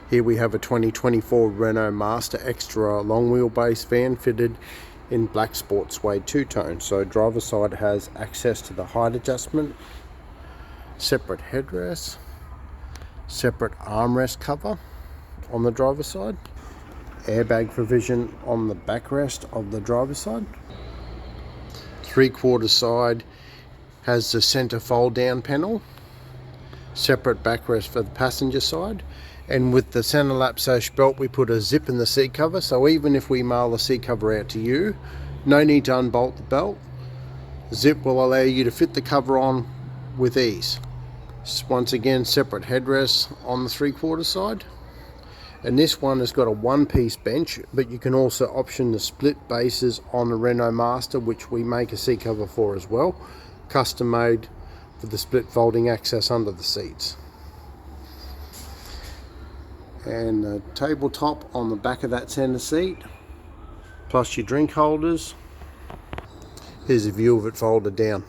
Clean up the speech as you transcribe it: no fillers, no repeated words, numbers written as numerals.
Here we have a 2024 Renault Master Extra long wheelbase van fitted in black sport suede two-tone. So driver's side has access to the height adjustment, separate headrest, separate armrest cover on the driver's side, airbag provision on the backrest of the driver's side. 3/4 side has the center fold down panel, separate backrest for the passenger side, and with the center lap sash belt we put a zip in the seat cover, so even if we mail the seat cover out to you, no need to unbolt the belt. Zip will allow you to fit the cover on with ease. Once again, separate headrests on the 3/4 side, and this one has got a one-piece bench, but you can also option the split bases on the Renault Master, which we make a seat cover for as well, custom made for the split folding access under the seats. And the tabletop on the back of that center seat, plus your drink holders. Here's a view of it folded down.